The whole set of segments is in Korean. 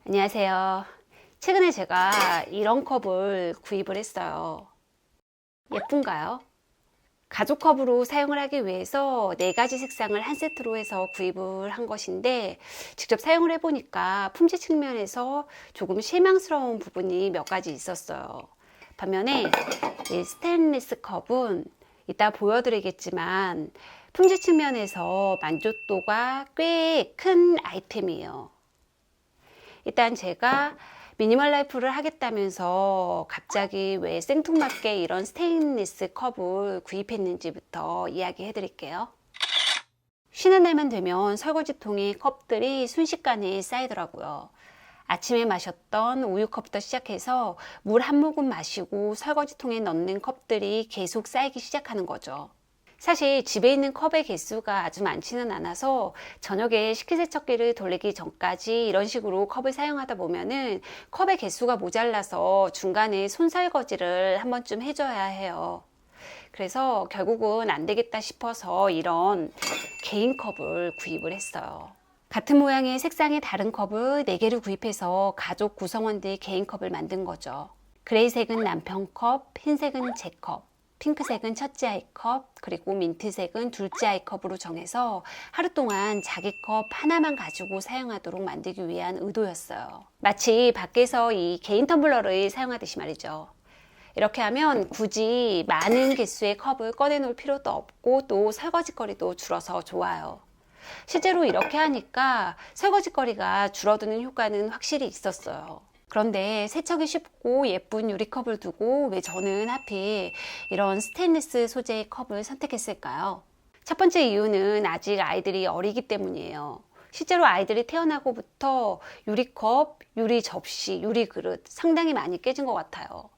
안녕하세요. 최근에 제가 이런 컵을 구입을 했어요. 예쁜가요? 가죽 컵으로 사용을 하기 위해서 4가지 색상을 한 세트로 해서 구입을 한 것인데, 직접 사용을 해보니까 품질 측면에서 조금 실망스러운 부분이 몇 가지 있었어요. 반면에 이 스테인리스 컵은 이따 보여드리겠지만 품질 측면에서 만족도가 꽤 큰 아이템이에요. 일단 제가 미니멀 라이프를 하겠다면서 갑자기 왜 생뚱맞게 이런 스테인리스 컵을 구입했는지부터 이야기해 드릴게요. 쉬는 날만 되면 설거지통에 컵들이 순식간에 쌓이더라고요. 아침에 마셨던 우유컵부터 시작해서 물 한 모금 마시고 설거지통에 넣는 컵들이 계속 쌓이기 시작하는 거죠. 사실 집에 있는 컵의 개수가 아주 많지는 않아서 저녁에 식기세척기를 돌리기 전까지 이런 식으로 컵을 사용하다 보면은 컵의 개수가 모자라서 중간에 손설거지를 한 번쯤 해줘야 해요. 그래서 결국은 안 되겠다 싶어서 이런 개인 컵을 구입을 했어요. 같은 모양의 색상의 다른 컵을 4개를 구입해서 가족 구성원들 개인 컵을 만든 거죠. 그레이색은 남편 컵, 흰색은 제 컵, 핑크색은 첫째 아이 컵, 그리고 민트색은 둘째 아이 컵으로 정해서 하루 동안 자기 컵 하나만 가지고 사용하도록 만들기 위한 의도였어요. 마치 밖에서 이 개인 텀블러를 사용하듯이 말이죠. 이렇게 하면 굳이 많은 개수의 컵을 꺼내 놓을 필요도 없고 또 설거지거리도 줄어서 좋아요. 실제로 이렇게 하니까 설거지거리가 줄어드는 효과는 확실히 있었어요. 그런데 세척이 쉽고 예쁜 유리컵을 두고 왜 저는 하필 이런 스테인리스 소재의 컵을 선택했을까요? 첫 번째 이유는 아직 아이들이 어리기 때문이에요. 실제로 아이들이 태어나고부터 유리컵, 유리 접시, 유리 그릇 상당히 많이 깨진 것 같아요.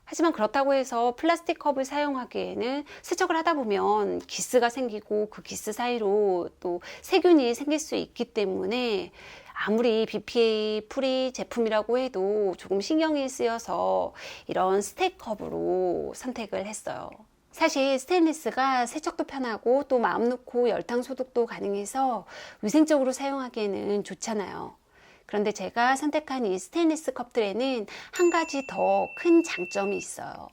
하지만 그렇다고 해서 플라스틱 컵을 사용하기에는 세척을 하다 보면 기스가 생기고 그 기스 사이로 또 세균이 생길 수 있기 때문에 아무리 BPA 프리 제품이라고 해도 조금 신경이 쓰여서 이런 스테이크컵으로 선택을 했어요. 사실 스테인리스가 세척도 편하고 또 마음 놓고 열탕 소독도 가능해서 위생적으로 사용하기에는 좋잖아요. 그런데 제가 선택한 이 스테인리스 컵들에는 한 가지 더 큰 장점이 있어요.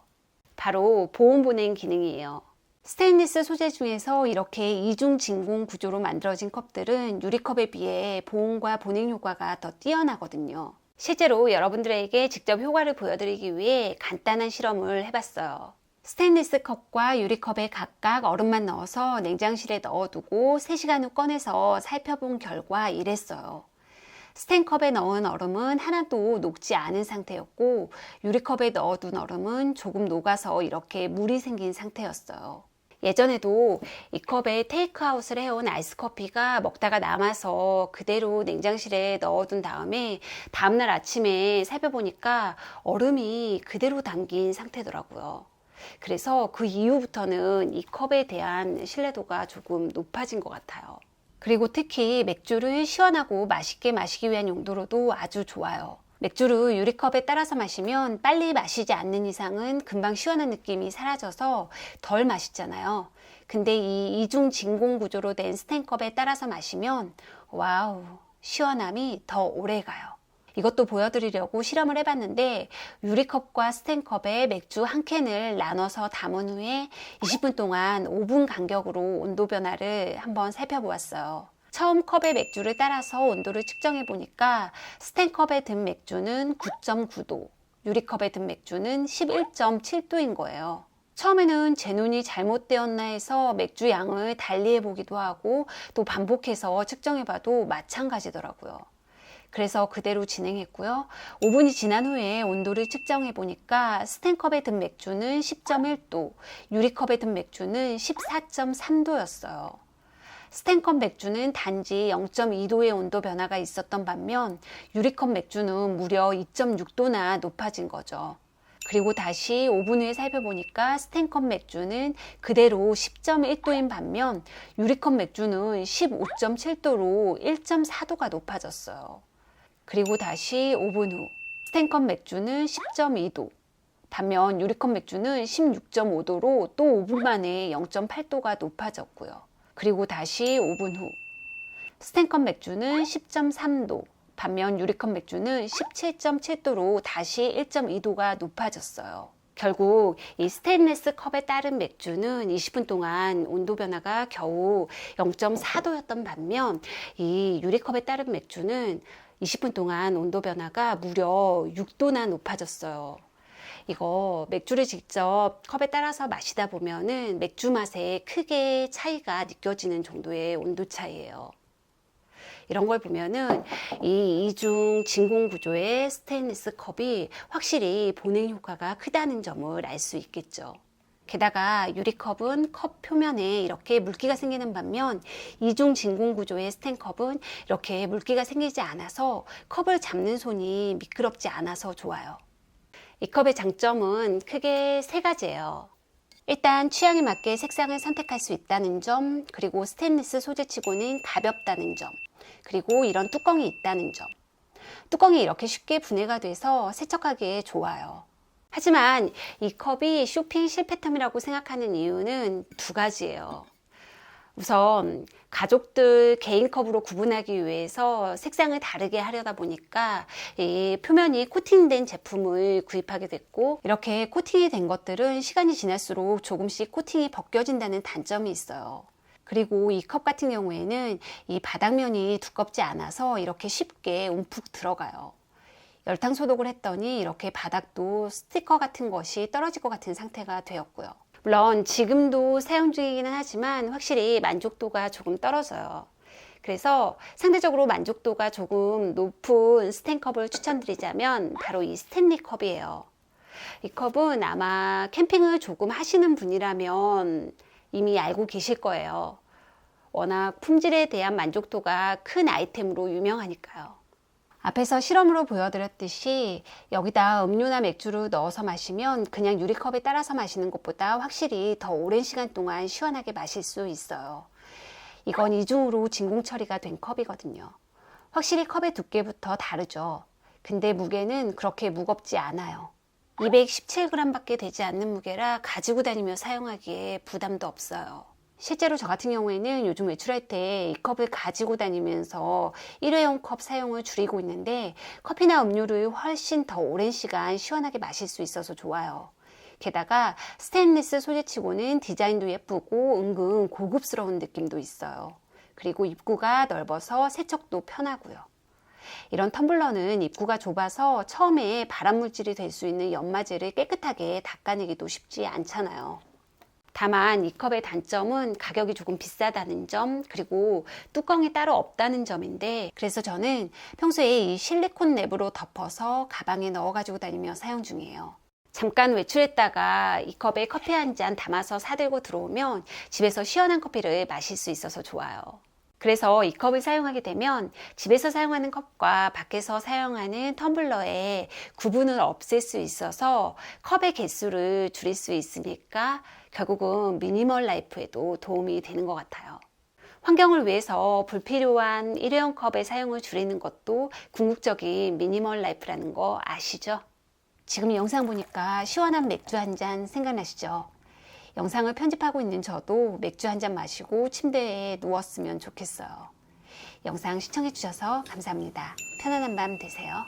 바로 보온 보냉 기능이에요. 스테인리스 소재 중에서 이렇게 이중 진공 구조로 만들어진 컵들은 유리컵에 비해 보온과 보냉 효과가 더 뛰어나거든요. 실제로 여러분들에게 직접 효과를 보여드리기 위해 간단한 실험을 해봤어요. 스테인리스 컵과 유리컵에 각각 얼음만 넣어서 냉장실에 넣어두고 3시간 후 꺼내서 살펴본 결과 이랬어요. 스텐컵에 넣은 얼음은 하나도 녹지 않은 상태였고 유리컵에 넣어둔 얼음은 조금 녹아서 이렇게 물이 생긴 상태였어요. 예전에도 이 컵에 테이크아웃을 해온 아이스커피가 먹다가 남아서 그대로 냉장실에 넣어둔 다음에 다음날 아침에 살펴보니까 얼음이 그대로 담긴 상태더라고요. 그래서 그 이후부터는 이 컵에 대한 신뢰도가 조금 높아진 것 같아요. 그리고 특히 맥주를 시원하고 맛있게 마시기 위한 용도로도 아주 좋아요. 맥주를 유리컵에 따라서 마시면 빨리 마시지 않는 이상은 금방 시원한 느낌이 사라져서 덜 맛있잖아요. 근데 이 이중 진공 구조로 된 스텐컵에 따라서 마시면 와우, 시원함이 더 오래 가요. 이것도 보여드리려고 실험을 해봤는데 유리컵과 스텐컵에 맥주 한 캔을 나눠서 담은 후에 20분 동안 5분 간격으로 온도 변화를 한번 살펴보았어요. 처음 컵의 맥주를 따라서 온도를 측정해 보니까 스텐컵에 든 맥주는 9.9도, 유리컵에 든 맥주는 11.7도인 거예요. 처음에는 제 눈이 잘못되었나 해서 맥주 양을 달리해 보기도 하고 또 반복해서 측정해 봐도 마찬가지더라고요. 그래서 그대로 진행했고요. 5분이 지난 후에 온도를 측정해 보니까 스텐컵에 든 맥주는 10.1도, 유리컵에 든 맥주는 14.3도였어요. 스텐컵 맥주는 단지 0.2도의 온도 변화가 있었던 반면 유리컵 맥주는 무려 2.6도나 높아진 거죠. 그리고 다시 5분 후에 살펴보니까 스텐컵 맥주는 그대로 10.1도인 반면 유리컵 맥주는 15.7도로 1.4도가 높아졌어요. 그리고 다시 5분 후 스텐컵 맥주는 10.2도, 반면 유리컵 맥주는 16.5도로 또 5분 만에 0.8도가 높아졌고요. 그리고 다시 5분 후 스텐컵 맥주는 10.3도, 반면 유리컵 맥주는 17.7도로 다시 1.2도가 높아졌어요. 결국 이 스테인리스 컵에 따른 맥주는 20분 동안 온도 변화가 겨우 0.4도였던 반면 이 유리컵에 따른 맥주는 20분 동안 온도 변화가 무려 6도나 높아졌어요. 이거 맥주를 직접 컵에 따라서 마시다 보면은 맥주 맛에 크게 차이가 느껴지는 정도의 온도 차이예요. 이런 걸 보면은 이 이중 진공 구조의 스테인리스 컵이 확실히 보냉 효과가 크다는 점을 알 수 있겠죠. 게다가 유리컵은 컵 표면에 이렇게 물기가 생기는 반면 이중 진공 구조의 스텐컵은 이렇게 물기가 생기지 않아서 컵을 잡는 손이 미끄럽지 않아서 좋아요. 이 컵의 장점은 크게 세 가지예요. 일단 취향에 맞게 색상을 선택할 수 있다는 점, 그리고 스테인리스 소재치고는 가볍다는 점, 그리고 이런 뚜껑이 있다는 점. 뚜껑이 이렇게 쉽게 분해가 돼서 세척하기에 좋아요. 하지만 이 컵이 쇼핑 실패템이라고 생각하는 이유는 두 가지예요. 우선 가족들 개인 컵으로 구분하기 위해서 색상을 다르게 하려다 보니까 이 표면이 코팅된 제품을 구입하게 됐고, 이렇게 코팅이 된 것들은 시간이 지날수록 조금씩 코팅이 벗겨진다는 단점이 있어요. 그리고 이 컵 같은 경우에는 이 바닥면이 두껍지 않아서 이렇게 쉽게 움푹 들어가요. 열탕 소독을 했더니 이렇게 바닥도 스티커 같은 것이 떨어질 것 같은 상태가 되었고요. 물론 지금도 사용 중이기는 하지만 확실히 만족도가 조금 떨어져요. 그래서 상대적으로 만족도가 조금 높은 스텐컵을 추천드리자면 바로 이 스탠리 컵이에요. 이 컵은 아마 캠핑을 조금 하시는 분이라면 이미 알고 계실 거예요. 워낙 품질에 대한 만족도가 큰 아이템으로 유명하니까요. 앞에서 실험으로 보여드렸듯이 여기다 음료나 맥주를 넣어서 마시면 그냥 유리컵에 따라서 마시는 것보다 확실히 더 오랜 시간 동안 시원하게 마실 수 있어요. 이건 이중으로 진공 처리가 된 컵이거든요. 확실히 컵의 두께부터 다르죠. 근데 무게는 그렇게 무겁지 않아요. 217g 밖에 되지 않는 무게라 가지고 다니며 사용하기에 부담도 없어요. 실제로 저 같은 경우에는 요즘 외출할 때 이 컵을 가지고 다니면서 일회용 컵 사용을 줄이고 있는데 커피나 음료를 훨씬 더 오랜 시간 시원하게 마실 수 있어서 좋아요. 게다가 스테인리스 소재치고는 디자인도 예쁘고 은근 고급스러운 느낌도 있어요. 그리고 입구가 넓어서 세척도 편하고요. 이런 텀블러는 입구가 좁아서 처음에 발암물질이 될 수 있는 연마제를 깨끗하게 닦아내기도 쉽지 않잖아요. 다만 이 컵의 단점은 가격이 조금 비싸다는 점, 그리고 뚜껑이 따로 없다는 점인데, 그래서 저는 평소에 이 실리콘 랩으로 덮어서 가방에 넣어 가지고 다니며 사용 중이에요. 잠깐 외출했다가 이 컵에 커피 한 잔 담아서 사들고 들어오면 집에서 시원한 커피를 마실 수 있어서 좋아요. 그래서 이 컵을 사용하게 되면 집에서 사용하는 컵과 밖에서 사용하는 텀블러의 구분을 없앨 수 있어서 컵의 개수를 줄일 수 있으니까 결국은 미니멀 라이프에도 도움이 되는 것 같아요. 환경을 위해서 불필요한 일회용 컵의 사용을 줄이는 것도 궁극적인 미니멀 라이프라는 거 아시죠? 지금 영상 보니까 시원한 맥주 한 잔 생각나시죠? 영상을 편집하고 있는 저도 맥주 한 잔 마시고 침대에 누웠으면 좋겠어요. 영상 시청해 주셔서 감사합니다. 편안한 밤 되세요.